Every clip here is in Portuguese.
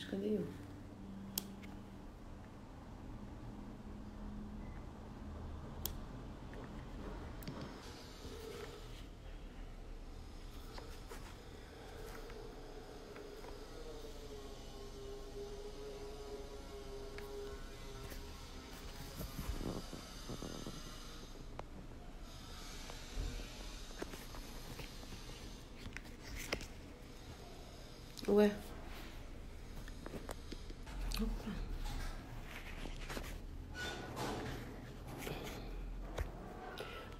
cadê eu? Ué. Opa.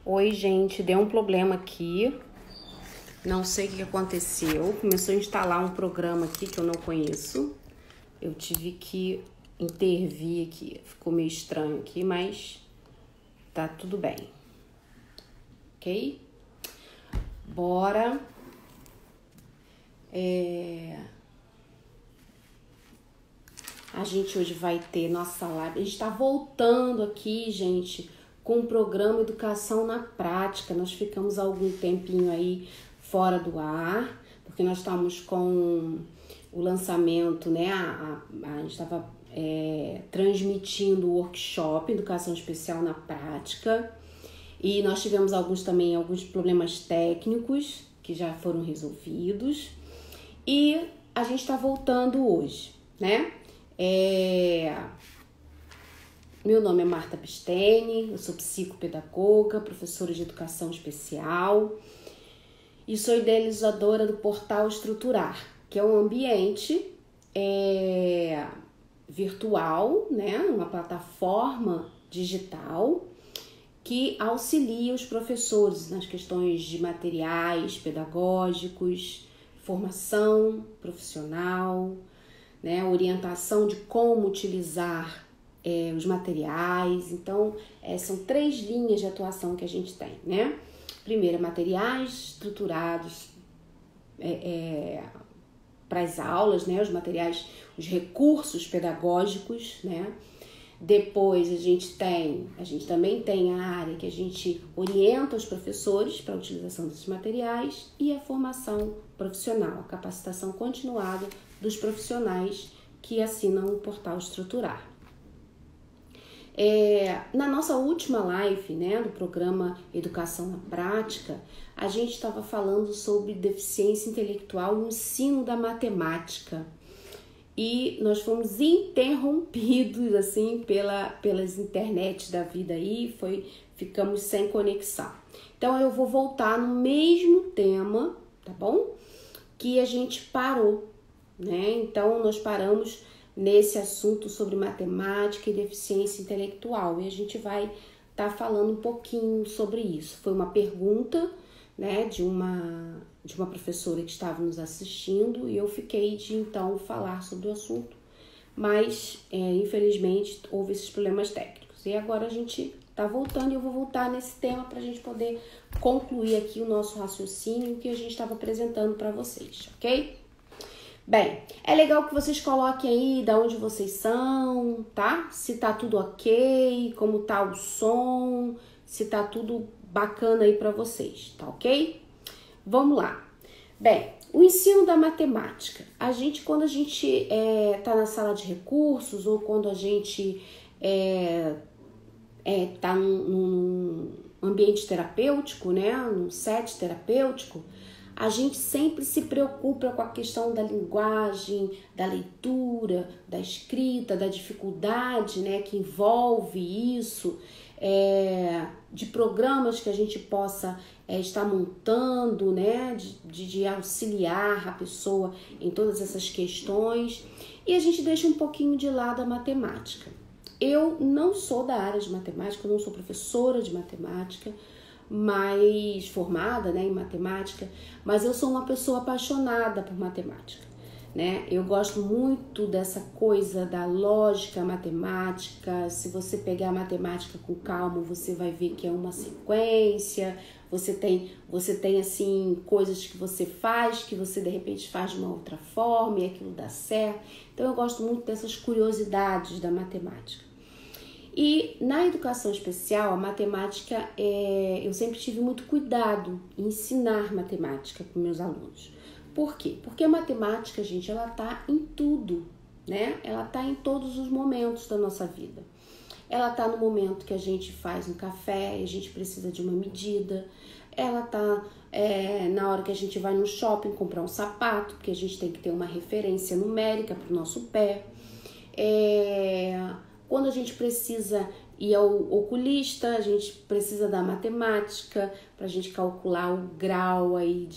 Oi, gente, deu um problema aqui. Não sei o que aconteceu. Começou a instalar um programa aqui que eu não conheço. Eu tive que intervir aqui. Ficou meio estranho aqui, mas tá tudo bem. Ok? Bora. A gente hoje vai ter nossa live. A gente tá voltando aqui, gente, com o programa Educação na Prática. Nós ficamos algum tempinho aí fora do ar, porque nós estamos com o lançamento, né? A gente estava transmitindo o workshop Educação Especial na Prática. E nós tivemos alguns problemas técnicos que já foram resolvidos. E a gente está voltando hoje, né? Meu nome é Marta Pistene, eu sou psicopedagoga, professora de educação especial e sou idealizadora do Portal Estruturar, que é um ambiente virtual, né? Uma plataforma digital que auxilia os professores nas questões de materiais pedagógicos, formação profissional, né, orientação de como utilizar os materiais. Então, são 3 linhas de atuação que a gente tem, né? Primeiro, materiais estruturados para as aulas, né? Os materiais, os recursos pedagógicos, né? Depois, a gente também tem a área que a gente orienta os professores para a utilização desses materiais e a formação profissional, a capacitação continuada dos profissionais que assinam o Portal Estruturar. Na nossa última live, né, do programa Educação na Prática, a gente estava falando sobre deficiência intelectual e o ensino da matemática. E nós fomos interrompidos assim pelas internets da vida aí, ficamos sem conexão. Então eu vou voltar no mesmo tema, tá bom? Que a gente parou, né? Então nós paramos nesse assunto sobre matemática e deficiência intelectual e a gente vai estar falando um pouquinho sobre isso. Foi uma pergunta, né, de uma professora que estava nos assistindo e eu fiquei de então falar sobre o assunto, mas infelizmente houve esses problemas técnicos e agora a gente está voltando e eu vou voltar nesse tema para a gente poder concluir aqui o nosso raciocínio que a gente estava apresentando para vocês, ok? Bem, é legal que vocês coloquem aí de onde vocês são, tá? Se tá tudo ok, como tá o som, se tá tudo bacana aí para vocês, tá ok? Vamos lá. Bem, o ensino da matemática. Quando a gente tá na sala de recursos ou quando a gente tá num ambiente terapêutico, né, num set terapêutico, a gente sempre se preocupa com a questão da linguagem, da leitura, da escrita, da dificuldade, né, que envolve isso, de programas que a gente possa estar montando, né, de auxiliar a pessoa em todas essas questões, e a gente deixa um pouquinho de lado a matemática. Eu não sou da área de matemática, eu não sou professora de matemática, mais formada, né, em matemática, mas eu sou uma pessoa apaixonada por matemática, né? Eu gosto muito dessa coisa da lógica matemática. Se você pegar a matemática com calma, você vai ver que é uma sequência, você tem assim coisas que você faz, que você de repente faz de uma outra forma e aquilo dá certo. Então eu gosto muito dessas curiosidades da matemática. E na educação especial, a matemática, eu sempre tive muito cuidado em ensinar matemática para meus alunos. Por quê? Porque a matemática, gente, ela tá em tudo, né? Ela está em todos os momentos da nossa vida. Ela está no momento que a gente faz um café e a gente precisa de uma medida. Ela está na hora que a gente vai no shopping comprar um sapato, porque a gente tem que ter uma referência numérica para o nosso pé. Quando a gente precisa ir ao oculista, a gente precisa da matemática para a gente calcular o grau aí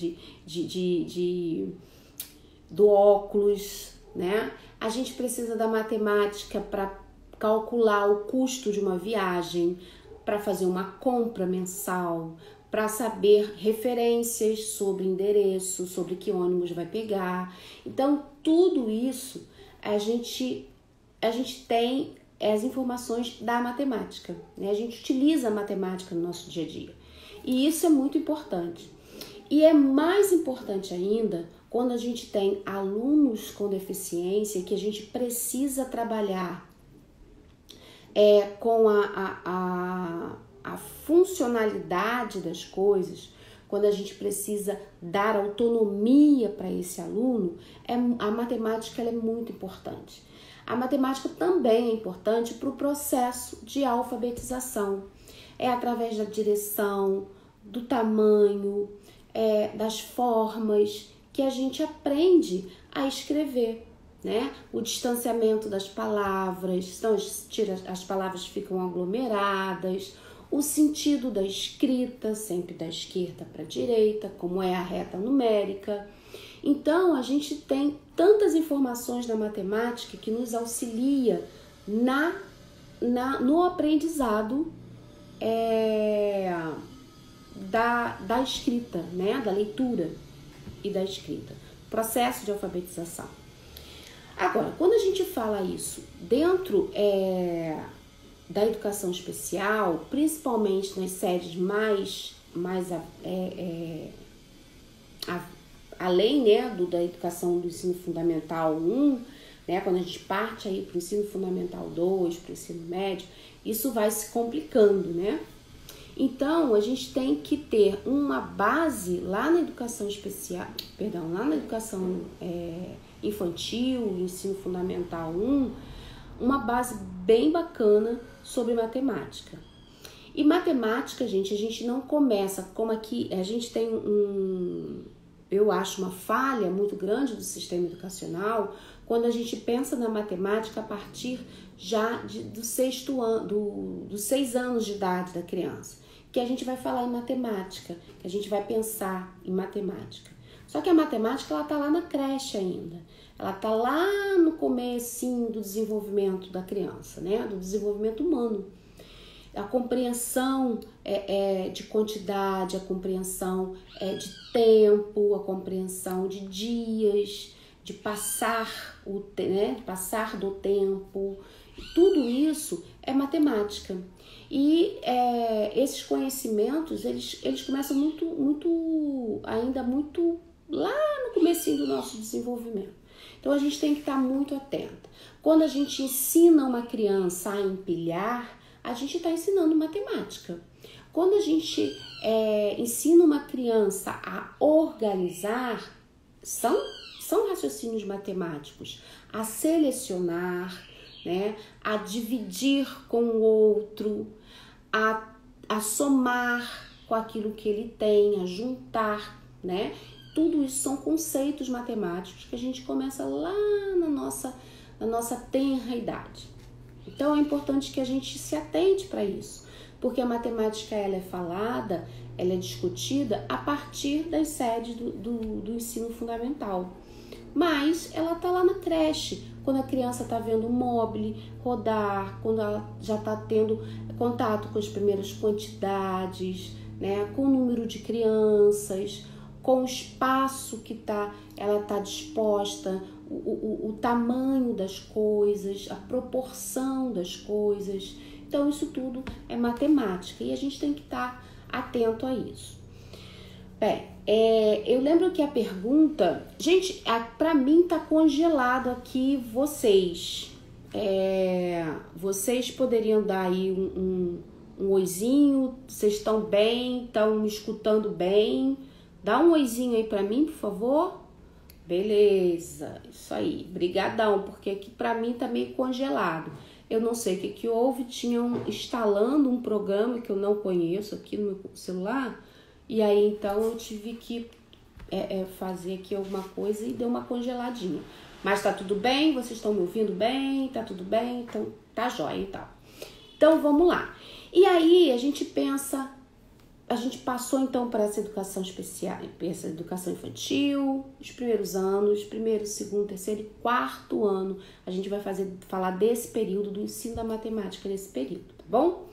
do óculos, né? A gente precisa da matemática para calcular o custo de uma viagem, para fazer uma compra mensal, para saber referências sobre endereço, sobre que ônibus vai pegar. Então, tudo isso a gente tem as informações da matemática, né? A gente utiliza a matemática no nosso dia a dia. E isso é muito importante. E é mais importante ainda quando a gente tem alunos com deficiência que a gente precisa trabalhar com a funcionalidade das coisas, quando a gente precisa dar autonomia para esse aluno, a matemática ela é muito importante. A matemática também é importante para o processo de alfabetização. É através da direção, do tamanho, das formas que a gente aprende a escrever, né? O distanciamento das palavras, então as palavras ficam aglomeradas, o sentido da escrita, sempre da esquerda para a direita, como é a reta numérica. Então, a gente tem tantas informações na matemática que nos auxilia no aprendizado da escrita, né? Da leitura e da escrita, processo de alfabetização. Agora, quando a gente fala isso dentro da educação especial, principalmente nas séries mais além, né, da educação do ensino fundamental 1, né, quando a gente parte aí para o ensino fundamental 2, para o ensino médio, isso vai se complicando, né? Então, a gente tem que ter uma base lá na educação especial, lá na educação infantil, ensino fundamental 1, uma base bem bacana sobre matemática. E matemática, gente, a gente não começa, como aqui a gente tem eu acho uma falha muito grande do sistema educacional, quando a gente pensa na matemática a partir já dos 6 anos de idade da criança, que a gente vai falar em matemática, que a gente vai pensar em matemática. Só que a matemática, ela tá lá na creche ainda. Ela tá lá no comecinho do desenvolvimento da criança, né? Do desenvolvimento humano. A compreensão de quantidade, a compreensão de tempo, a compreensão de dias, de passar de passar do tempo. Tudo isso é matemática. E esses conhecimentos, eles começam ainda muito lá no comecinho do nosso desenvolvimento. Então, a gente tem que estar muito atenta. Quando a gente ensina uma criança a empilhar, a gente está ensinando matemática. Quando a gente ensina uma criança a organizar, são raciocínios matemáticos, a selecionar, né, a dividir com o outro, a somar com aquilo que ele tem, a juntar, né? Tudo isso são conceitos matemáticos que a gente começa lá na nossa tenra idade. Então, é importante que a gente se atente para isso, porque a matemática ela é falada, ela é discutida a partir das séries do ensino fundamental. Mas ela está lá na creche, quando a criança está vendo o móvel rodar, quando ela já está tendo contato com as primeiras quantidades, né, com o número de crianças, com o espaço que ela está disposta, o tamanho das coisas, a proporção das coisas. Então, isso tudo é matemática e a gente tem que estar atento a isso. Bem, eu lembro que a pergunta... Gente, para mim tá congelado aqui vocês. Vocês poderiam dar aí um oizinho? Vocês estão bem? Estão me escutando bem? Dá um oizinho aí para mim, por favor. Beleza, isso aí, brigadão, porque aqui pra mim tá meio congelado. Eu não sei o que houve, tinham instalando um programa que eu não conheço aqui no meu celular, e aí então eu tive que fazer aqui alguma coisa e deu uma congeladinha. Mas tá tudo bem? Vocês estão me ouvindo bem? Tá tudo bem? Então tá jóia e tal. Então vamos lá. E aí a gente pensa, a gente passou então para essa educação especial, essa educação infantil, os primeiros anos, primeiro, segundo, terceiro e quarto ano. A gente vai falar desse período, do ensino da matemática nesse período, tá bom?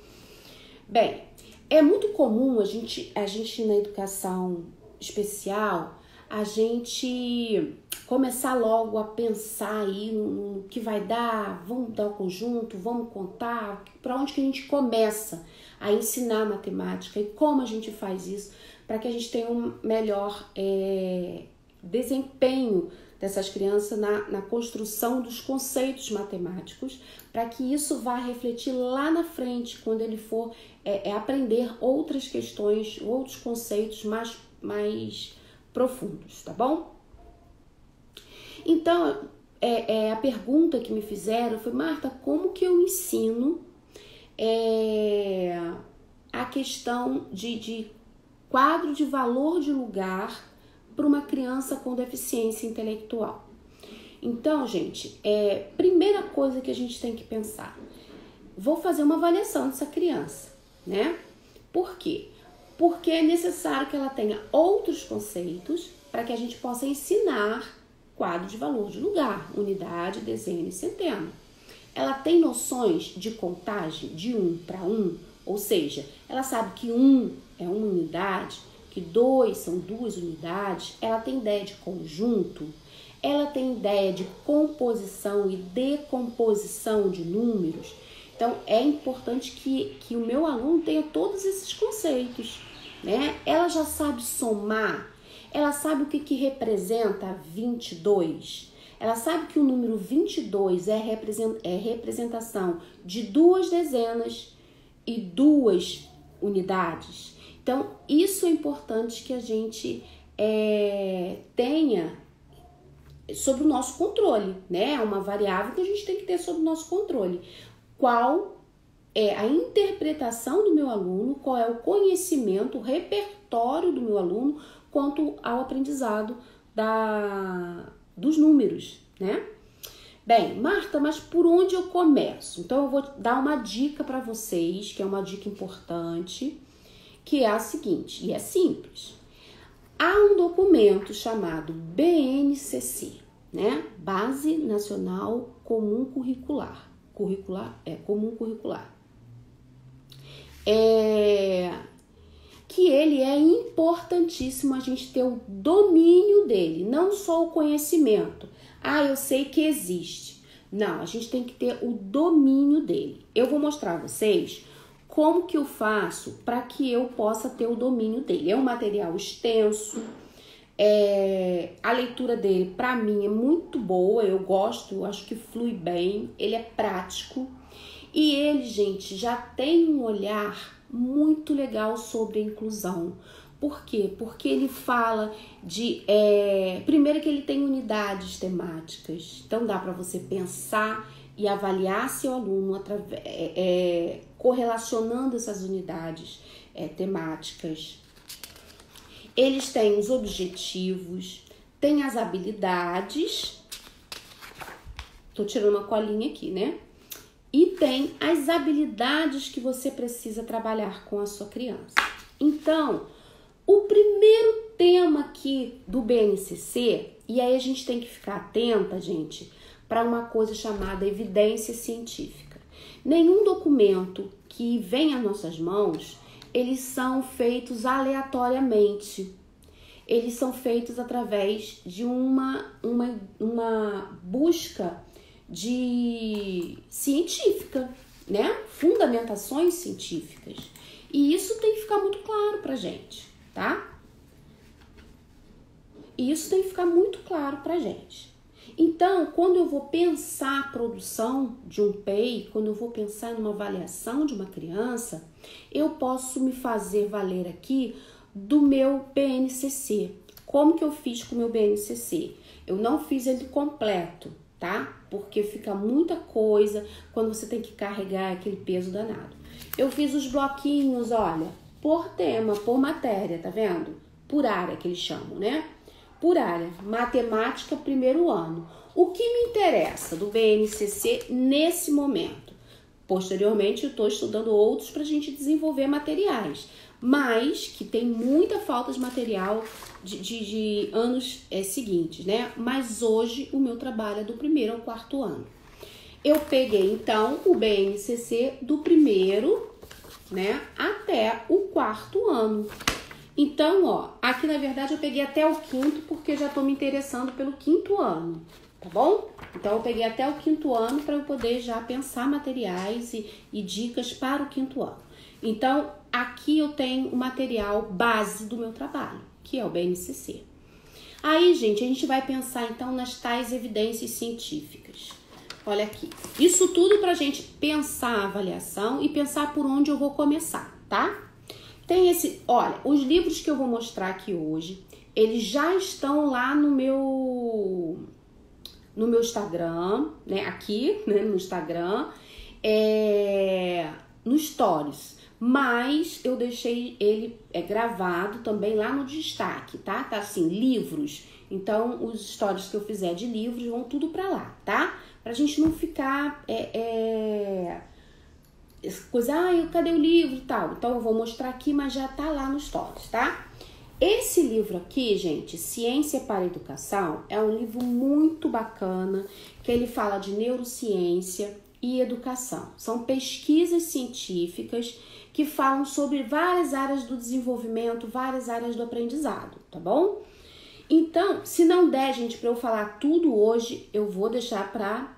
Bem, é muito comum a gente na educação especial, a gente começar logo a pensar aí no que vai dar, vamos dar o conjunto, vamos contar, para onde que a gente começa a ensinar matemática e como a gente faz isso para que a gente tenha um melhor desempenho dessas crianças na construção dos conceitos matemáticos, para que isso vá refletir lá na frente, quando ele for aprender outras questões, outros conceitos mais profundos, tá bom? Então, a pergunta que me fizeram foi: Marta, como que eu ensino a questão de quadro de valor de lugar para uma criança com deficiência intelectual? Então, gente, primeira coisa que a gente tem que pensar, vou fazer uma avaliação dessa criança, né? Por quê? Porque é necessário que ela tenha outros conceitos para que a gente possa ensinar quadro de valor de lugar, unidade, dezena e centena. Ela tem noções de contagem de 1 para 1, ou seja, ela sabe que 1 é uma unidade, que 2 são 2 unidades, ela tem ideia de conjunto, ela tem ideia de composição e decomposição de números. Então, é importante que o meu aluno tenha todos esses conceitos, né? Ela já sabe somar, ela sabe o que representa 22, ela sabe que o número 22 é representação de 2 dezenas e 2 unidades. Então, isso é importante que a gente tenha sob o nosso controle, né? É uma variável que a gente tem que ter sob o nosso controle. Qual é a interpretação do meu aluno, qual é o conhecimento, o repertório do meu aluno quanto ao aprendizado dos números, né? Bem, Marta, mas por onde eu começo? Então, eu vou dar uma dica para vocês, que é uma dica importante, que é a seguinte, e é simples. Há um documento chamado BNCC, né? Base Nacional Comum Curricular. Comum curricular. Que ele é importantíssimo a gente ter o domínio dele, não só o conhecimento. Eu sei que existe. Não, a gente tem que ter o domínio dele. Eu vou mostrar a vocês como que eu faço para que eu possa ter o domínio dele. É um material extenso, a leitura dele para mim é muito boa, eu gosto, acho que flui bem, ele é prático e ele, gente, já tem um olhar muito legal sobre a inclusão. Por quê? Porque ele fala primeiro que ele tem unidades temáticas, então dá para você pensar e avaliar seu aluno correlacionando essas unidades temáticas. Eles têm os objetivos, têm as habilidades, tô tirando uma colinha aqui, né? E tem as habilidades que você precisa trabalhar com a sua criança. Então, o primeiro tema aqui do BNCC, e aí a gente tem que ficar atenta, gente, para uma coisa chamada evidência científica. Nenhum documento que vem às nossas mãos, eles são feitos aleatoriamente. Eles são feitos através de uma busca científica, né? Fundamentações científicas. E isso tem que ficar muito claro pra gente, tá? Isso tem que ficar muito claro pra gente. Então, quando eu vou pensar a produção de um PEI, quando eu vou pensar numa avaliação de uma criança, eu posso me fazer valer aqui do meu BNCC. Como que eu fiz com o meu BNCC? Eu não fiz ele completo, tá? Porque fica muita coisa quando você tem que carregar aquele peso danado. Eu fiz os bloquinhos, olha, por tema, por matéria, tá vendo? Por área que eles chamam, né? Por área, matemática, primeiro ano. O que me interessa do BNCC nesse momento? Posteriormente, eu estou estudando outros para a gente desenvolver materiais, mas que tem muita falta de material de anos seguintes, né? Mas hoje o meu trabalho é do primeiro ao quarto ano. Eu peguei, então, o BNCC do primeiro, né, até o quarto ano. Então, ó, aqui na verdade eu peguei até o quinto porque já tô me interessando pelo quinto ano, tá bom? Então eu peguei até o quinto ano para eu poder já pensar materiais e dicas para o quinto ano. Então, aqui eu tenho o material base do meu trabalho, que é o BNCC. Aí, gente, a gente vai pensar então nas tais evidências científicas. Olha aqui, isso tudo pra gente pensar a avaliação e pensar por onde eu vou começar, tá? Tem esse, olha, os livros que eu vou mostrar aqui hoje, eles já estão lá no meu Instagram, né? Aqui, né? No Instagram, no Stories. Mas eu deixei ele gravado também lá no destaque, tá? Tá assim, livros. Então, os stories que eu fizer de livros vão tudo pra lá, tá? Pra gente não ficar coisa, cadê o livro e tal? Então eu vou mostrar aqui, mas já tá lá no stories, tá? Esse livro aqui, gente, Ciência para a Educação, é um livro muito bacana, que ele fala de neurociência e educação. São pesquisas científicas que falam sobre várias áreas do desenvolvimento, várias áreas do aprendizado, tá bom? Então, se não der, gente, para eu falar tudo hoje, eu vou deixar para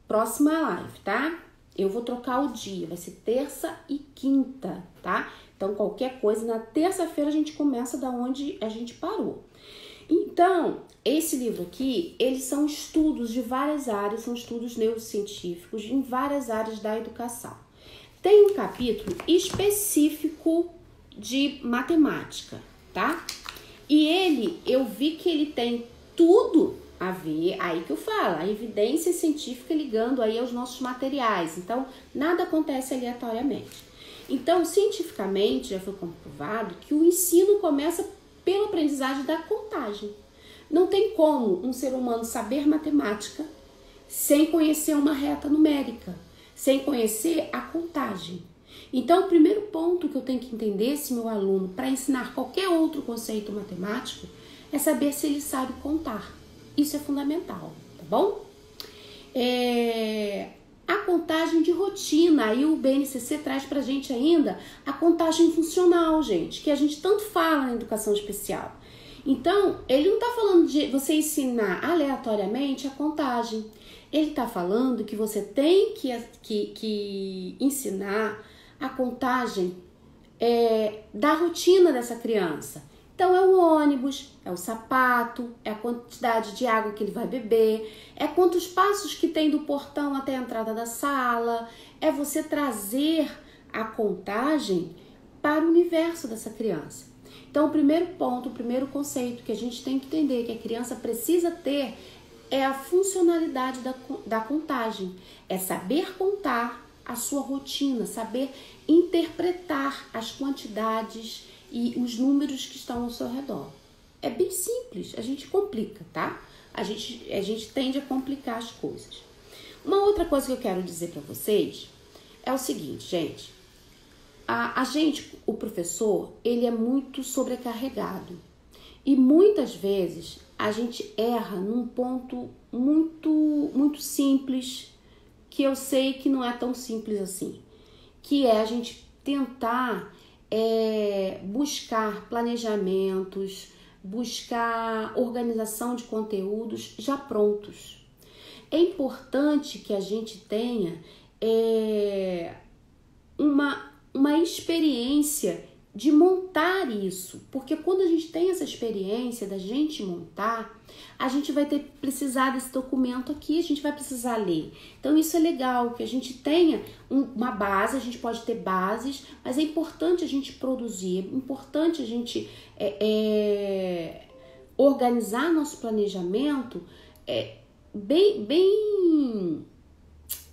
próxima live, tá? Eu vou trocar o dia, vai ser terça e quinta, tá? Então, qualquer coisa, na terça-feira a gente começa da onde a gente parou. Então, esse livro aqui, eles são estudos de várias áreas, são estudos neurocientíficos em várias áreas da educação. Tem um capítulo específico de matemática, tá? E eu vi que ele tem tudo a ver, aí que eu falo, a evidência científica ligando aí aos nossos materiais. Então, nada acontece aleatoriamente. Então, cientificamente, já foi comprovado que o ensino começa pela aprendizagem da contagem. Não tem como um ser humano saber matemática sem conhecer uma reta numérica, sem conhecer a contagem. Então, o primeiro ponto que eu tenho que entender, esse meu aluno, para ensinar qualquer outro conceito matemático, é saber se ele sabe contar. Isso é fundamental, tá bom? A contagem de rotina, aí o BNCC traz pra gente ainda a contagem funcional, gente, que a gente tanto fala na educação especial. Então, ele não tá falando de você ensinar aleatoriamente a contagem. Ele tá falando que você tem que ensinar a contagem da rotina dessa criança. Então, é o ônibus, é o sapato, é a quantidade de água que ele vai beber, é quantos passos que tem do portão até a entrada da sala, é você trazer a contagem para o universo dessa criança. Então, o primeiro ponto, o primeiro conceito que a gente tem que entender que a criança precisa ter é a funcionalidade da contagem, é saber contar a sua rotina, saber interpretar as quantidades e os números que estão ao seu redor. É bem simples, a gente complica, tá? A gente tende a complicar as coisas. Uma outra coisa que eu quero dizer para vocês é o seguinte, gente. O professor, ele é muito sobrecarregado. E muitas vezes a gente erra num ponto muito simples, que eu sei que não é tão simples assim, que é a gente tentar buscar planejamentos, buscar organização de conteúdos já prontos. É importante que a gente tenha uma experiência de montar isso, porque quando a gente tem essa experiência da gente montar, a gente vai precisar desse documento aqui, a gente vai precisar ler. Então isso é legal, que a gente tenha uma base, a gente pode ter bases, mas é importante a gente produzir, é importante a gente organizar nosso planejamento bem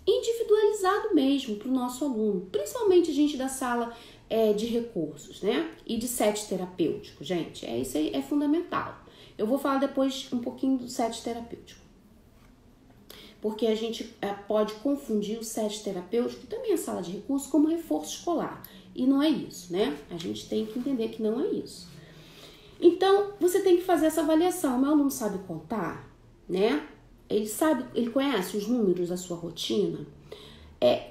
individualizado mesmo para o nosso aluno, principalmente a gente da sala de recursos, né? E de set terapêutico, gente, isso aí é fundamental. Eu vou falar depois um pouquinho do set terapêutico, porque a gente pode confundir o set terapêutico e também a sala de recursos como reforço escolar, e não é isso, né? A gente tem que entender que não é isso. Então, você tem que fazer essa avaliação. Meu aluno sabe contar, né? Ele conhece os números da sua rotina.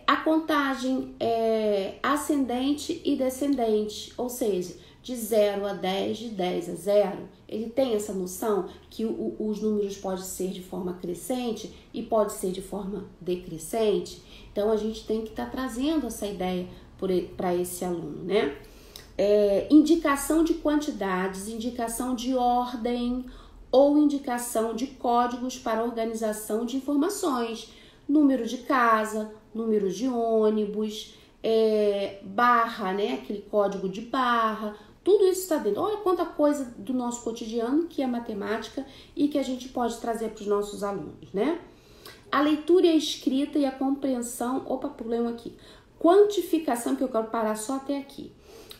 A contagem é ascendente e descendente, ou seja, de 0 a 10, de 10 a 0. Ele tem essa noção que os números podem ser de forma crescente e pode ser de forma decrescente. Então, a gente tem que estar trazendo essa ideia para esse aluno, né? Indicação de quantidades, indicação de ordem ou indicação de códigos para organização de informações, número de casa, número de ônibus, barra, né, aquele código de barra, tudo isso está dentro. Olha quanta coisa do nosso cotidiano que é matemática e que a gente pode trazer para os nossos alunos, né? A leitura e a escrita e a compreensão, problema aqui, quantificação, que eu quero parar só até aqui.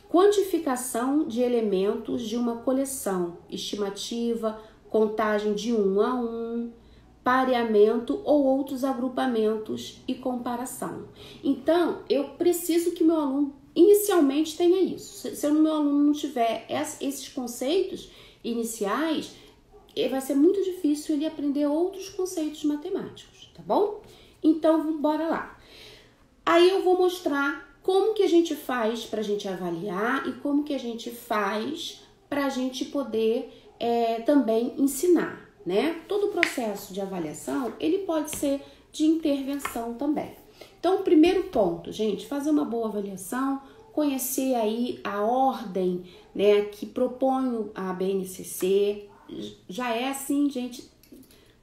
Quantificação de elementos de uma coleção, estimativa, contagem de 1 a 1, pareamento ou outros agrupamentos e comparação. Então, eu preciso que meu aluno inicialmente tenha isso. Se o meu aluno não tiver esses conceitos iniciais, vai ser muito difícil ele aprender outros conceitos matemáticos, tá bom? Então, bora lá. Aí eu vou mostrar como que a gente faz para a gente avaliar e como que a gente faz para a gente poder também ensinar, né? Todo o processo de avaliação, ele pode ser de intervenção também. Então, o primeiro ponto, gente, fazer uma boa avaliação, conhecer aí a ordem, né, que propõe a BNCC, já é assim, gente,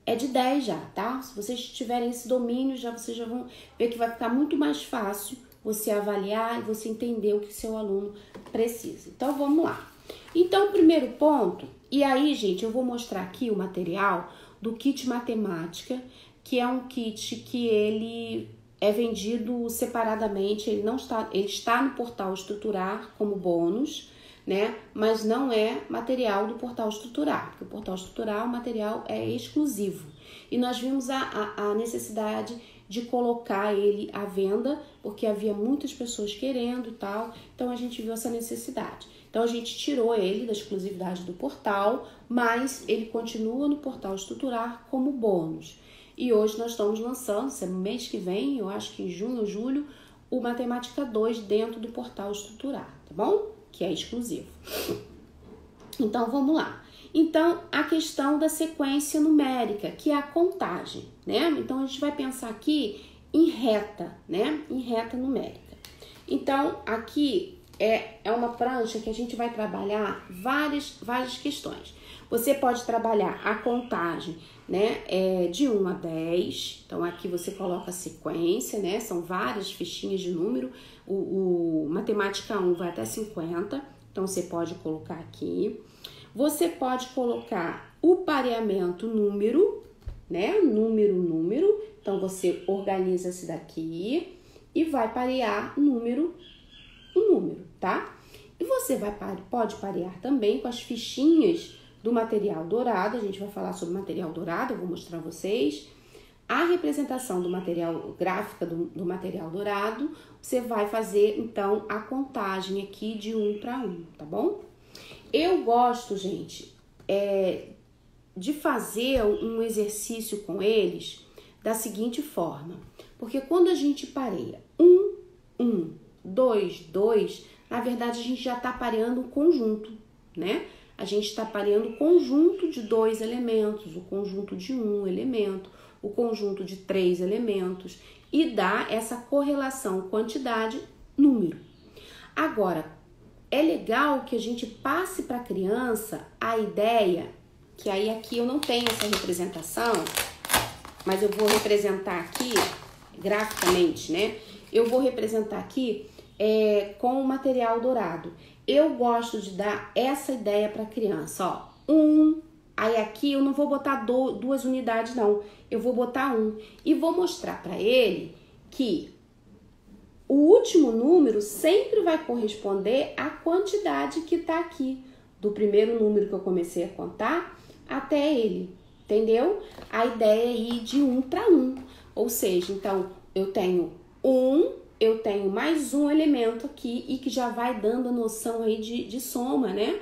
é de 10 já, tá? Se vocês tiverem esse domínio, vocês já vão ver que vai ficar muito mais fácil você avaliar e você entender o que seu aluno precisa. Então, vamos lá. Então, o primeiro ponto, e aí, gente, eu vou mostrar aqui o material do kit matemática, que é um kit que ele é vendido separadamente, ele está no portal Estruturar como bônus, né? Mas não é material do portal Estruturar, porque o portal Estruturar, o material é exclusivo. E nós vimos a necessidade de colocar ele à venda, porque havia muitas pessoas querendo e tal, então a gente viu essa necessidade. Então a gente tirou ele da exclusividade do portal, mas ele continua no portal Estruturar como bônus. E hoje nós estamos lançando, se é no mês que vem, eu acho que em junho ou julho, o Matemática 2 dentro do portal Estruturar, tá bom? Que é exclusivo. Então, vamos lá. Então, a questão da sequência numérica, que é a contagem, né? Então, a gente vai pensar aqui em reta, né? Em reta numérica. Então, aqui é uma prancha que a gente vai trabalhar várias questões. Você pode trabalhar a contagem, né, de 1 a 10. Então, aqui você coloca a sequência, né? São várias fichinhas de número. O Matemática 1 vai até 50. Então, você pode colocar aqui. Você pode colocar o pareamento número, né? Número. Então, você organiza esse daqui e vai parear número, tá? E você pode parear também com as fichinhas do material dourado. A gente vai falar sobre material dourado, eu vou mostrar a vocês. A representação do material gráfica do material dourado, você vai fazer, então, a contagem aqui de 1 para 1, tá bom? Eu gosto, gente, de fazer um exercício com eles da seguinte forma. Porque quando a gente pareia 1, 2, 2, na verdade a gente já está pareando um conjunto, né? A gente está pareando o conjunto de 2 elementos, o conjunto de 1 elemento, o conjunto de 3 elementos e dá essa correlação quantidade-número. Agora, é legal que a gente passe para a criança a ideia, que aí aqui eu não tenho essa representação, mas eu vou representar aqui graficamente, né? Eu vou representar aqui com o material dourado. Eu gosto de dar essa ideia para a criança, ó. 1, Aí aqui eu não vou botar duas unidades, não. Eu vou botar 1. E vou mostrar para ele que o último número sempre vai corresponder à quantidade que está aqui. Do primeiro número que eu comecei a contar até ele. Entendeu? A ideia é ir de 1 para 1. Ou seja, então, eu tenho 1, eu tenho mais um elemento aqui e que já vai dando a noção aí de soma, né?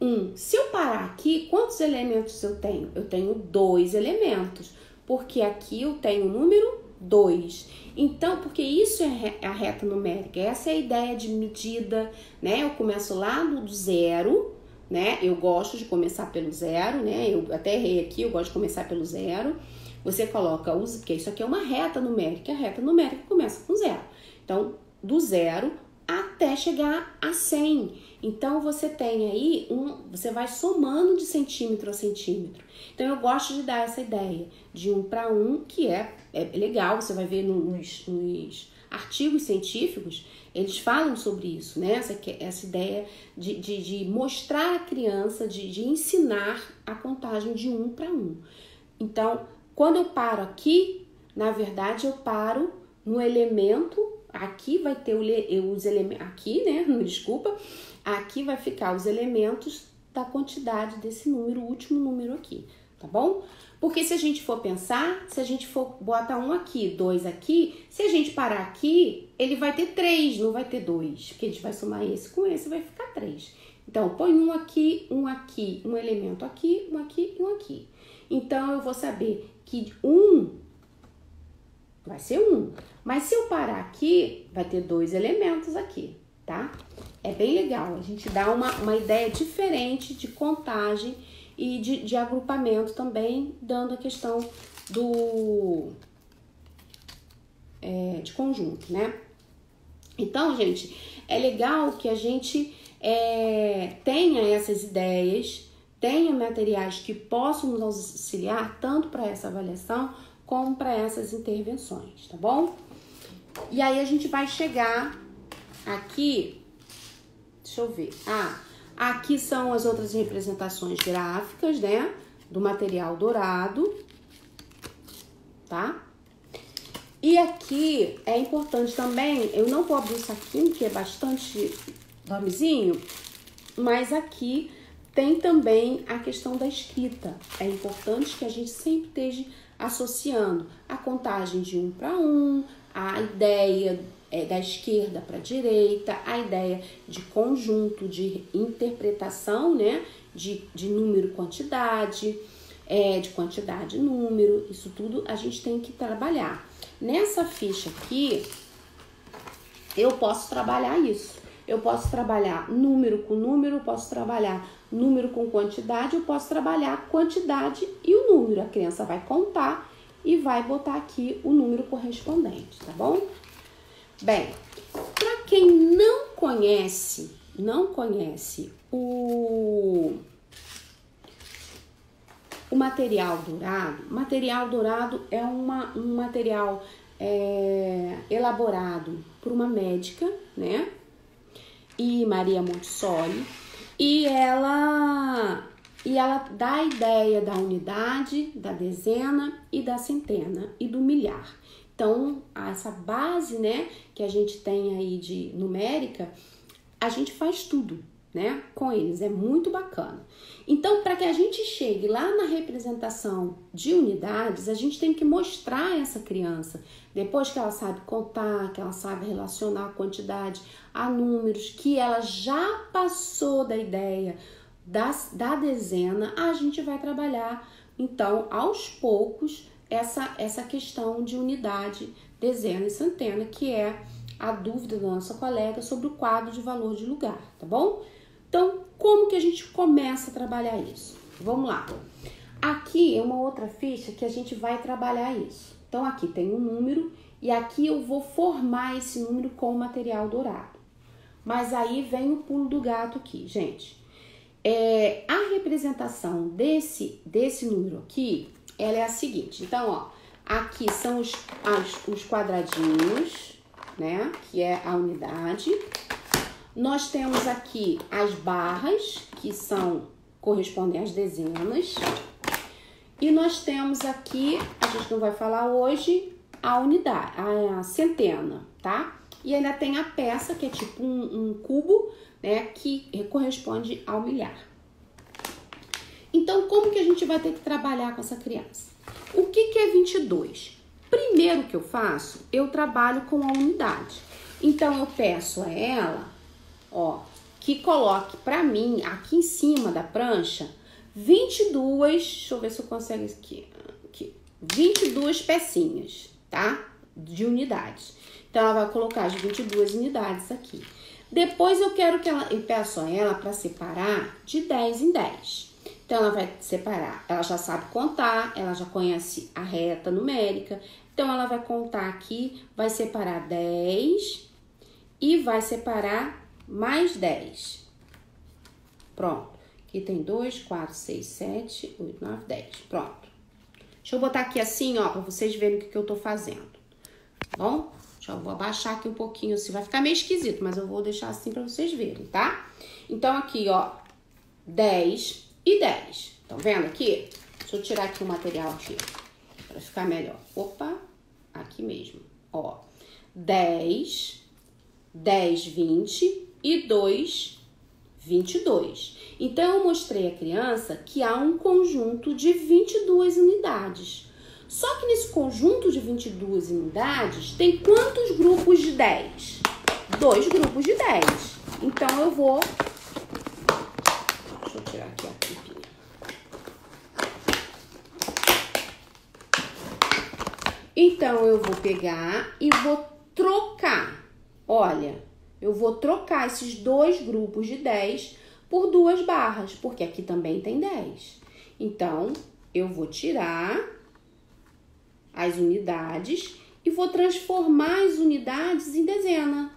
1. Se eu parar aqui, quantos elementos eu tenho? Eu tenho 2 elementos, porque aqui eu tenho o número 2. Então, porque isso é a reta numérica, essa é a ideia de medida, né? Eu começo lá do zero, né? Eu gosto de começar pelo zero, né? Eu até errei aqui, eu gosto de começar pelo zero. Você coloca, porque isso aqui é uma reta numérica, a reta numérica começa com zero. Então, do zero até chegar a 100. Então, você tem aí, você vai somando de centímetro a centímetro. Então, eu gosto de dar essa ideia de 1 para 1, que é legal, você vai ver nos artigos científicos, eles falam sobre isso, né? Essa ideia de mostrar à criança, de ensinar a contagem de 1 para 1. Então, quando eu paro aqui, na verdade, eu paro no elemento. Aqui vai ter os elementos, aqui, né? Desculpa. Aqui vai ficar os elementos da quantidade desse número, o último número aqui, tá bom? Porque se a gente for pensar, se a gente for botar 1 aqui, 2 aqui, se a gente parar aqui, ele vai ter 3, não vai ter 2, porque a gente vai somar esse com esse, vai ficar 3. Então, põe 1 aqui, um elemento aqui, um aqui e um aqui. Então, eu vou saber que 1 vai ser 1. Mas se eu parar aqui, vai ter 2 elementos aqui, tá? É bem legal, a gente dá uma ideia diferente de contagem e de agrupamento também, dando a questão de conjunto, né? Então, gente, é legal que a gente tenha essas ideias, tenha materiais que possam nos auxiliar tanto para essa avaliação como para essas intervenções, tá bom? E aí a gente vai chegar aqui, deixa eu ver, aqui são as outras representações gráficas, né, do material dourado, tá? E aqui é importante também, eu não vou abrir o saquinho, que é bastante nomezinho, mas aqui tem também a questão da escrita. É importante que a gente sempre esteja associando a contagem de 1 para 1, a ideia da esquerda para a direita, a ideia de conjunto, de interpretação, né, de número quantidade, de quantidade número, isso tudo a gente tem que trabalhar. Nessa ficha aqui, eu posso trabalhar isso. Eu posso trabalhar número com número, eu posso trabalhar número com quantidade, eu posso trabalhar quantidade e o número. A criança vai contar e vai botar aqui o número correspondente, tá bom? Bem, para quem não conhece o material dourado é um material elaborado por uma médica, né? E Maria Montessori, e ela dá a ideia da unidade, da dezena e da centena e do milhar. Então, essa base, né, que a gente tem aí de numérica, a gente faz tudo, né, com eles, é muito bacana. Então, para que a gente chegue lá na representação de unidades, a gente tem que mostrar a essa criança, depois que ela sabe contar, que ela sabe relacionar a quantidade a números, que ela já passou da ideia da dezena, a gente vai trabalhar, então, aos poucos, essa questão de unidade, dezena e centena, que é a dúvida da nossa colega sobre o quadro de valor de lugar, tá bom? Então, como que a gente começa a trabalhar isso? Vamos lá. Aqui é uma outra ficha que a gente vai trabalhar isso. Então, aqui tem um número e aqui eu vou formar esse número com o material dourado. Mas aí vem o pulo do gato aqui, gente. A representação desse número aqui, ela é a seguinte. Então, ó, aqui são os quadradinhos, né? Que é a unidade. Nós temos aqui as barras, que são correspondem às dezenas. E nós temos aqui, a gente não vai falar hoje, a unidade, a centena, tá? E ainda tem a peça, que é tipo um cubo, né, que corresponde ao milhar. Então, como que a gente vai ter que trabalhar com essa criança? O que é 22? Primeiro que eu faço, eu trabalho com a unidade. Então, eu peço a ela, ó, que coloque pra mim, aqui em cima da prancha, 22, deixa eu ver se eu consigo aqui, 22 pecinhas, tá? De unidades. Então, ela vai colocar as 22 unidades aqui. Depois, eu peço a ela para separar de 10 em 10. Então, ela vai separar, ela já sabe contar, ela já conhece a reta numérica. Então, ela vai contar aqui, vai separar 10 e vai separar mais 10. Pronto. Aqui tem 2, 4, 6, 7, 8, 9, 10. Pronto. Deixa eu botar aqui assim, ó, pra vocês verem o que eu tô fazendo. Tá bom? Eu vou abaixar aqui um pouquinho assim. Vai ficar meio esquisito, mas eu vou deixar assim pra vocês verem, tá? Então, aqui, ó, 10 e 10. Estão vendo aqui? Deixa eu tirar aqui o material aqui, pra ficar melhor. Opa, aqui mesmo. Ó, 10, 10, 20 e 2, 22. Então, eu mostrei à criança que há um conjunto de 22 unidades. Só que nesse conjunto de 22 unidades, tem quantos grupos de 10? 2 grupos de 10. Então, eu vou... Deixa eu tirar aqui a tampinha. Então, eu vou pegar e vou trocar. Olha, eu vou trocar esses 2 grupos de 10 por 2 barras, porque aqui também tem 10. Então, eu vou tirar as unidades e vou transformar as unidades em dezena.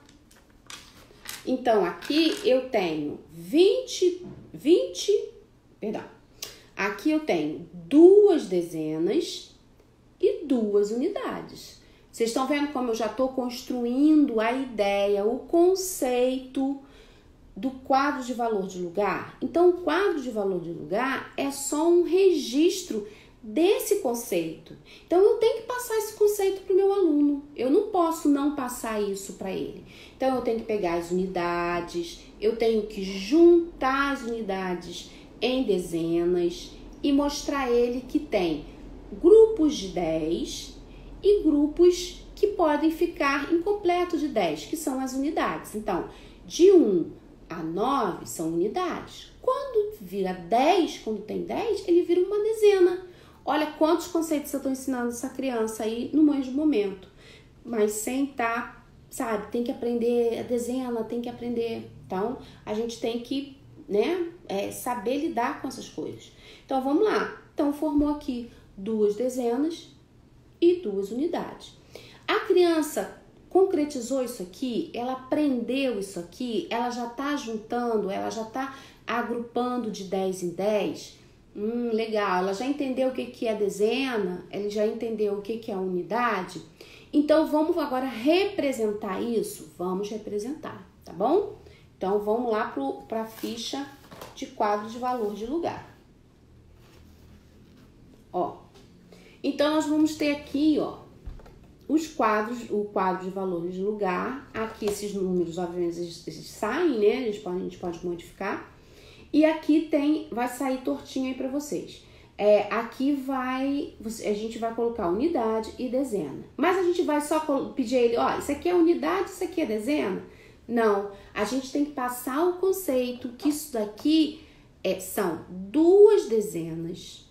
Então, aqui eu tenho aqui eu tenho 2 dezenas e 2 unidades. Vocês estão vendo como eu já estou construindo a ideia, o conceito do quadro de valor de lugar? Então, o quadro de valor de lugar é só um registro desse conceito. Então, eu tenho que passar esse conceito para o meu aluno. Eu não posso não passar isso para ele. Então, eu tenho que pegar as unidades, eu tenho que juntar as unidades em dezenas e mostrar a ele que tem grupos de 10 e grupos que podem ficar incompletos de 10, que são as unidades. Então, de 1 a 9 são unidades. Quando vira 10, quando tem 10, ele vira uma dezena. Olha quantos conceitos eu estou ensinando essa criança aí no mesmo momento. Mas sem estar, sabe, tem que aprender a dezena, tem que aprender. Então, a gente tem que, né, saber lidar com essas coisas. Então, vamos lá. Então, formou aqui 2 dezenas e 2 unidades. A criança concretizou isso aqui, ela aprendeu isso aqui, ela já está juntando, ela já está agrupando de 10 em 10. Legal, ela já entendeu o que é dezena, ela já entendeu o que é a unidade. Então, vamos agora representar isso? Vamos representar, tá bom? Então, vamos lá para a ficha de quadro de valor de lugar. Ó, então, nós vamos ter aqui, ó, os quadros, o quadro de valor de lugar. Aqui, esses números, obviamente, eles saem, né? A gente pode modificar. E aqui vai sair tortinho aí para vocês. Aqui a gente vai colocar unidade e dezena. Mas a gente vai só pedir a ele, ó, isso aqui é unidade, isso aqui é dezena? Não, a gente tem que passar o conceito que isso daqui são 2 dezenas,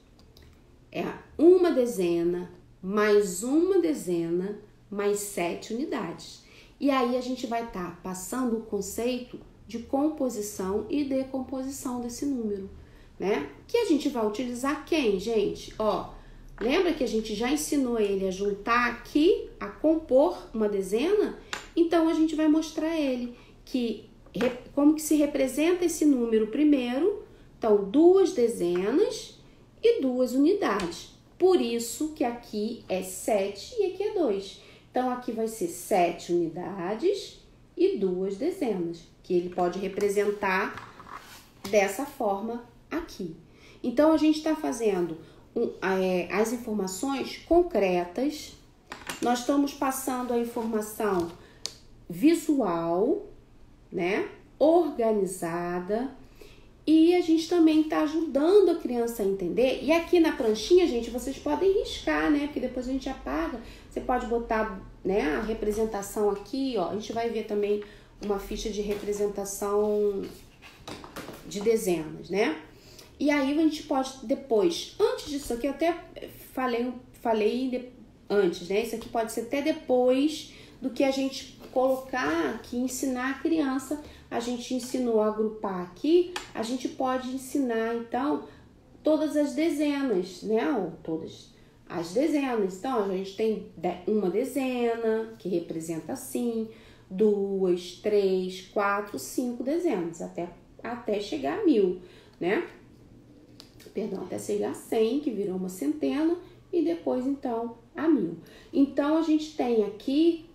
uma dezena, mais uma dezena, mais 7 unidades. E aí a gente vai estar passando o conceito de composição e decomposição desse número, né? Que a gente vai utilizar quem, gente? Ó, lembra que a gente já ensinou ele a juntar aqui, a compor uma dezena? Então, a gente vai mostrar a ele como que se representa esse número primeiro. Então, 2 dezenas e 2 unidades. Por isso que aqui é 7 e aqui é 2. Então, aqui vai ser 7 unidades e 2 dezenas, que ele pode representar dessa forma aqui. Então, a gente está fazendo as informações concretas, nós estamos passando a informação visual, né, organizada, e a gente também está ajudando a criança a entender. E aqui na pranchinha, gente, vocês podem riscar, né, porque depois a gente apaga. Você pode botar, né, a representação aqui, ó. A gente vai ver também uma ficha de representação de dezenas, né? E aí a gente pode depois, antes disso aqui, eu até falei antes, né? Isso aqui pode ser até depois do que a gente colocar aqui, ensinar a criança. A gente ensinou a agrupar aqui, a gente pode ensinar, então, todas as dezenas, né? Ou todas as dezenas. Então, a gente tem uma dezena, que representa assim, 2, 3, 4, 5 dezenas, até chegar a 1000, né? Perdão, até chegar a 100, que virou uma centena, e depois, então, a 1000. Então, a gente tem aqui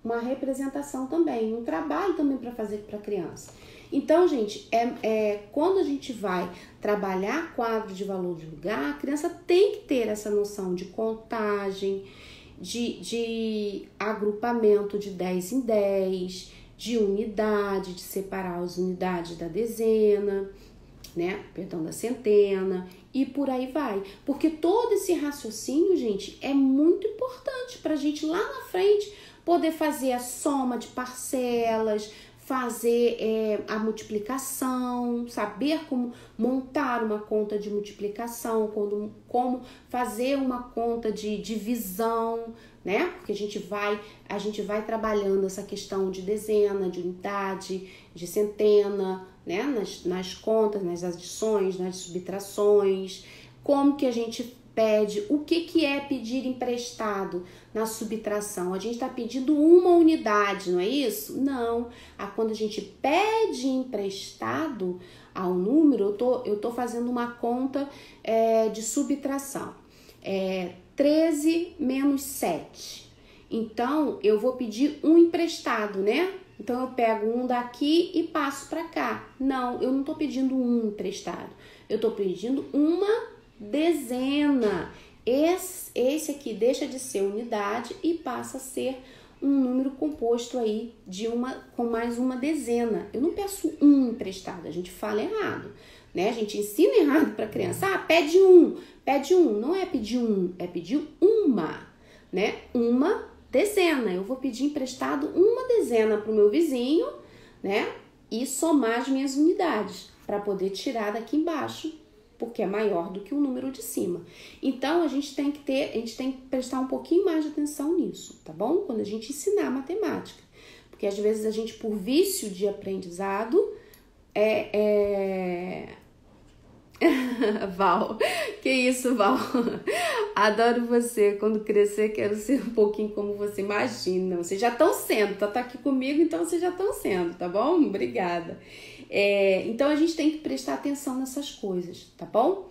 uma representação também, um trabalho também para fazer para a criança. Então, gente, quando a gente vai trabalhar quadro de valor de lugar, a criança tem que ter essa noção de contagem, de agrupamento de 10 em 10, de unidade, de separar as unidades da dezena, né? Perdão, da centena, e por aí vai. Porque todo esse raciocínio, gente, é muito importante para a gente lá na frente poder fazer a soma de parcelas, fazer a multiplicação, saber como montar uma conta de multiplicação, como fazer uma conta de divisão, né? Porque a gente vai trabalhando essa questão de dezena, de unidade, de centena, né? Nas contas, nas adições, nas subtrações, como que a gente pede, o que é pedir emprestado na subtração? A gente está pedindo uma unidade, não é isso? Não. Quando a gente pede emprestado ao número, eu tô fazendo uma conta de subtração. 13 menos 7. Então, eu vou pedir um emprestado, né? Então, eu pego um daqui e passo para cá. Não, eu não tô pedindo um emprestado. Eu tô pedindo uma dezena. Esse aqui deixa de ser unidade e passa a ser um número composto aí com mais uma dezena. Eu não peço um emprestado, a gente fala errado, né? A gente ensina errado para criança. Pede um. Não é pedir um, é pedir uma, né? Uma dezena. Eu vou pedir emprestado uma dezena para o meu vizinho, né? E somar as minhas unidades para poder tirar daqui embaixo, porque é maior do que o número de cima. Então, a gente tem que prestar um pouquinho mais de atenção nisso, tá bom? Quando a gente ensinar matemática. Porque, às vezes, a gente, por vício de aprendizado, Val, que isso, Val? Adoro você. Quando crescer, quero ser um pouquinho como você. Imagina, vocês já estão sendo, tá aqui comigo, então vocês já estão sendo, tá bom? Obrigada. Então, a gente tem que prestar atenção nessas coisas, tá bom?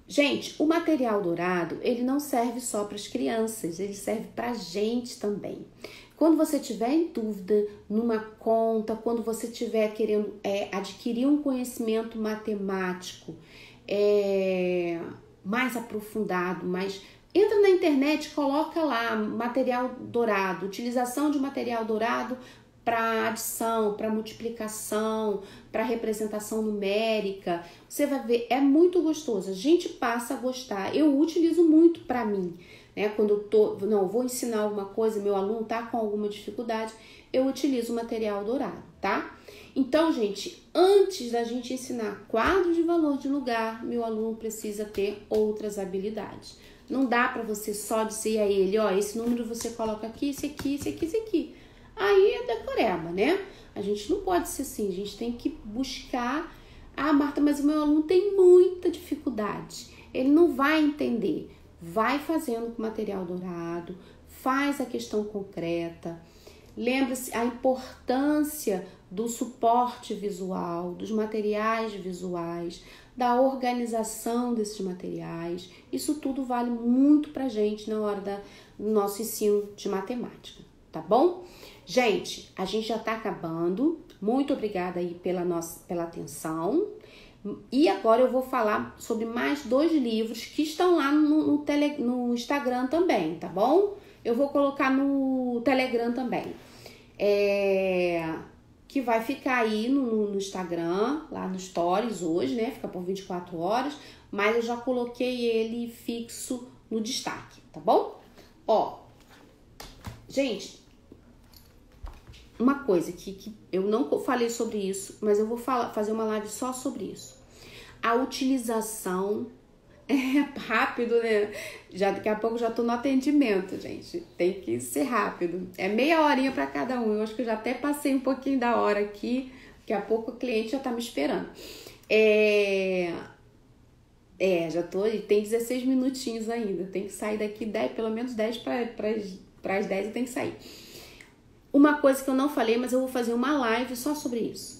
Gente, o material dourado, ele não serve só para as crianças, ele serve para a gente também. Quando você tiver em dúvida numa conta, quando você estiver querendo adquirir um conhecimento matemático mais aprofundado, entra na internet, coloca lá material dourado, utilização de material dourado para adição, para multiplicação, para representação numérica. Você vai ver, é muito gostoso. A gente passa a gostar. Eu utilizo muito para mim, né? Quando eu vou ensinar alguma coisa, meu aluno tá com alguma dificuldade, eu utilizo o material dourado, tá? Então, gente, antes da gente ensinar quadro de valor de lugar, meu aluno precisa ter outras habilidades. Não dá para você só dizer a ele, esse número você coloca aqui, esse aqui, esse aqui, esse aqui. Aí é decoreba, né? A gente não pode ser assim, a gente tem que buscar. Marta, mas o meu aluno tem muita dificuldade. Ele não vai entender. Vai fazendo com material dourado, faz a questão concreta. Lembra-se a importância do suporte visual, dos materiais visuais, da organização desses materiais. Isso tudo vale muito pra gente na hora do nosso ensino de matemática, tá bom? Gente, a gente já tá acabando. Muito obrigada aí pela atenção. E agora eu vou falar sobre mais 2 livros que estão lá no Instagram também, tá bom? Eu vou colocar no Telegram também. Que vai ficar aí no Instagram, lá no Stories hoje, né? Fica por 24 horas, mas eu já coloquei ele fixo no destaque, tá bom? Ó, gente, uma coisa que eu não falei sobre isso, mas eu vou fazer uma live só sobre isso. A utilização é rápido, né? Daqui a pouco já tô no atendimento, gente. Tem que ser rápido. É meia horinha para cada um. Eu acho que eu já até passei um pouquinho da hora aqui. Daqui a pouco o cliente já tá me esperando. Já tô. Tem 16 minutinhos ainda. Tem que sair daqui 10, pelo menos 10 para as 10 eu tenho que sair. Uma coisa que eu não falei, mas eu vou fazer uma live só sobre isso.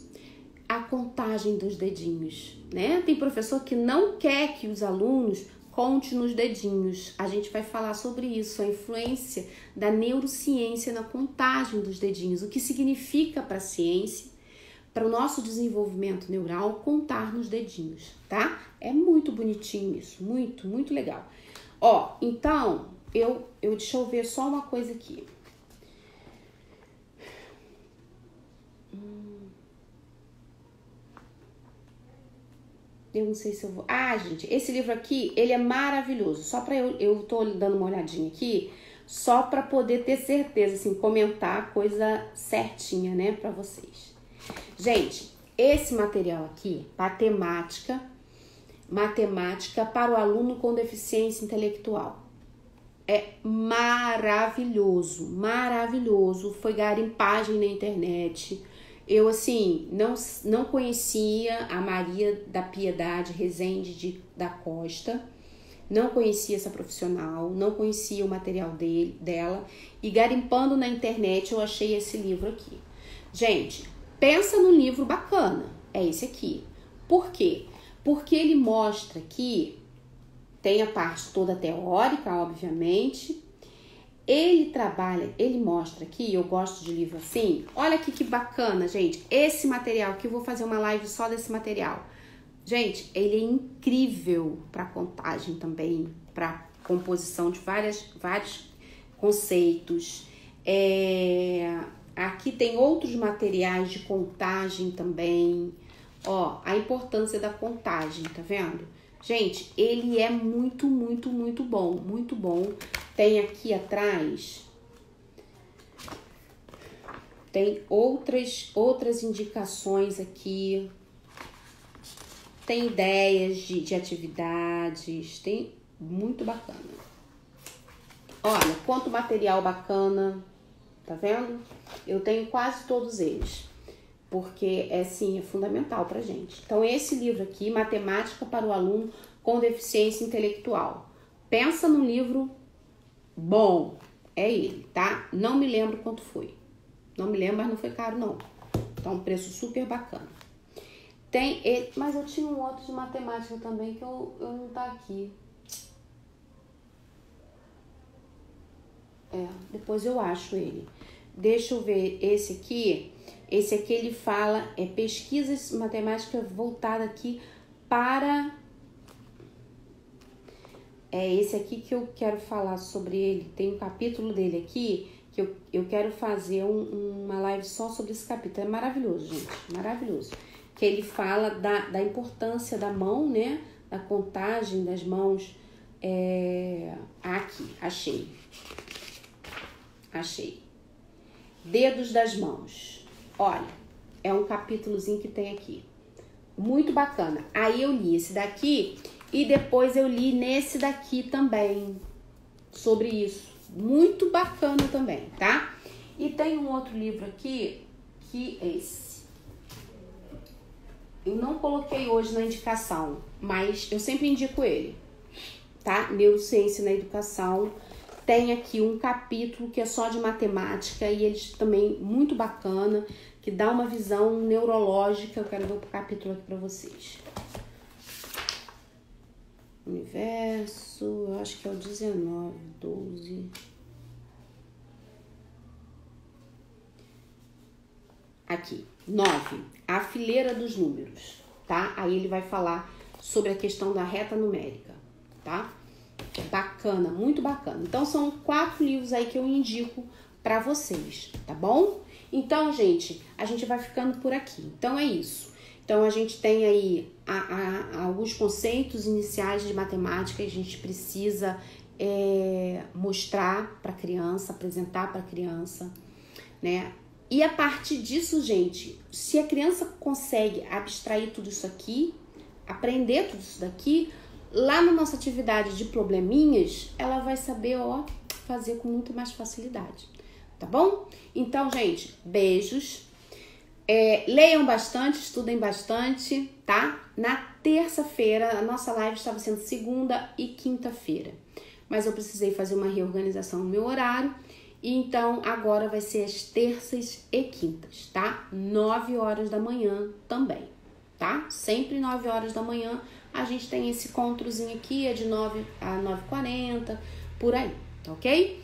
A contagem dos dedinhos, né? Tem professor que não quer que os alunos contem nos dedinhos. A gente vai falar sobre isso, a influência da neurociência na contagem dos dedinhos. O que significa para a ciência, para o nosso desenvolvimento neural, contar nos dedinhos, tá? É muito bonitinho isso, muito, muito legal. Ó, então, deixa eu ver só uma coisa aqui. Eu não sei se eu vou... gente, esse livro aqui, ele é maravilhoso. Só pra eu tô dando uma olhadinha aqui, só pra poder ter certeza, assim, comentar a coisa certinha, né, pra vocês. Gente, esse material aqui, matemática para o aluno com deficiência intelectual. É maravilhoso, maravilhoso. Foi garimpagem na internet. Eu, assim, não conhecia a Maria da Piedade Rezende da Costa, não conhecia essa profissional, não conhecia o material dela, e garimpando na internet eu achei esse livro aqui. Gente, pensa num livro bacana, é esse aqui. Por quê? Porque ele mostra que tem a parte toda teórica, obviamente. Ele mostra aqui, eu gosto de livro assim, olha aqui que bacana, gente, esse material, que eu vou fazer uma live só desse material. Gente, ele é incrível para contagem também, para composição de vários conceitos. Aqui tem outros materiais de contagem também, ó, a importância da contagem, tá vendo? Gente, ele é muito, muito, muito bom, muito bom. Tem aqui atrás, tem outras indicações aqui, tem ideias de atividades, tem muito bacana. Olha, quanto material bacana, tá vendo? Eu tenho quase todos eles, porque é fundamental pra gente. Então, esse livro aqui, Matemática para o Aluno com Deficiência Intelectual. Pensa num livro bom, é ele, tá? Não me lembro quanto foi. Não me lembro, mas não foi caro, não. Então, um preço super bacana. Tem ele, mas eu tinha um outro de matemática também que eu não tá aqui. Depois eu acho ele. Deixa eu ver esse aqui. Esse aqui ele fala, pesquisas matemáticas voltada aqui para... esse aqui que eu quero falar sobre ele. Tem um capítulo dele aqui que eu quero fazer uma live só sobre esse capítulo. É maravilhoso, gente, maravilhoso. Que ele fala da importância da mão, né? Da contagem das mãos. Aqui, achei. Dedos das mãos. Olha, é um capítulozinho que tem aqui. Muito bacana. Aí eu li esse daqui e depois eu li nesse daqui também sobre isso. Muito bacana também, tá? E tem um outro livro aqui que é esse. Eu não coloquei hoje na indicação, mas eu sempre indico ele, tá? Neurociência na Educação. Tem aqui um capítulo que é só de matemática e eles também muito bacana, que dá uma visão neurológica. Eu quero ver o capítulo aqui para vocês. Universo, eu acho que é o 19, 12. Aqui, 9. A fileira dos números. tá? Aí ele vai falar sobre a questão da reta numérica, tá? Bacana, muito bacana. Então, são 4 livros aí que eu indico para vocês, tá bom? Então, gente, a gente vai ficando por aqui. Então, é isso. Então, a gente tem aí alguns conceitos iniciais de matemática que a gente precisa mostrar para a criança, apresentar para a criança, né? E a partir disso, gente, se a criança consegue abstrair tudo isso aqui, aprender tudo isso daqui, lá na nossa atividade de probleminhas, ela vai saber, fazer com muito mais facilidade, tá bom? Então, gente, beijos. Leiam bastante, estudem bastante, tá? Na terça-feira, a nossa live estava sendo segunda e quinta-feira, mas eu precisei fazer uma reorganização no meu horário, e então agora vai ser às terças e quintas, tá? 9 horas da manhã também, tá? Sempre 9 horas da manhã a gente tem esse encontrozinho aqui, é de 9 a 9h40, por aí, tá ok?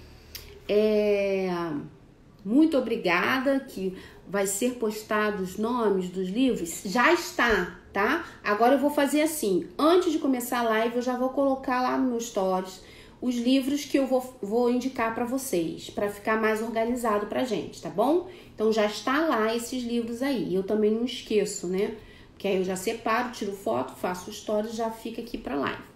Muito obrigada, que vai ser postado os nomes dos livros, já está, tá? Agora eu vou fazer assim, antes de começar a live eu já vou colocar lá no meu stories os livros que eu vou indicar para vocês, para ficar mais organizado pra gente, tá bom? Então já está lá esses livros aí, eu também não esqueço, né? Porque aí eu já separo, tiro foto, faço stories, já fica aqui pra live.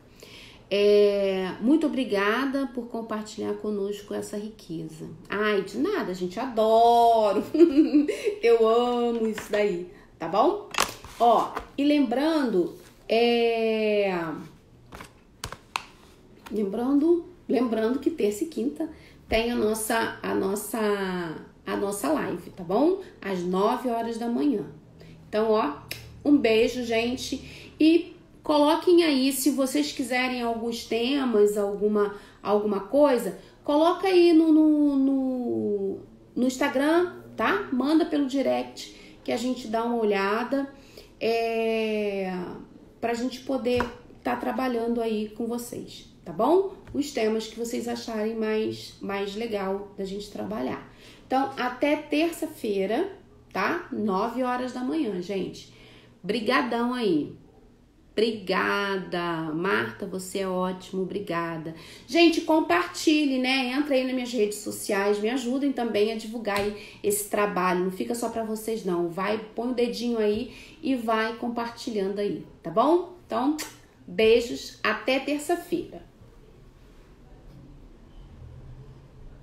Muito obrigada por compartilhar conosco essa riqueza. Ai, de nada, gente, adoro. Eu amo isso daí, tá bom? E lembrando, lembrando que terça e quinta tem a nossa live, tá bom? Às 9 horas da manhã. Então, um beijo, gente, e coloquem aí, se vocês quiserem alguns temas, alguma coisa, coloca aí no Instagram, tá? Manda pelo direct que a gente dá uma olhada, pra gente poder tá trabalhando aí com vocês, tá bom? Os temas que vocês acharem mais legal da gente trabalhar. Então, até terça-feira, tá? 9 horas da manhã, gente. Brigadão aí. Obrigada, Marta, você é ótimo, obrigada. Gente, compartilhe, né? Entra aí nas minhas redes sociais, me ajudem também a divulgar aí esse trabalho. Não fica só pra vocês, não. Põe o dedinho aí e vai compartilhando aí, tá bom? Então, beijos, até terça-feira.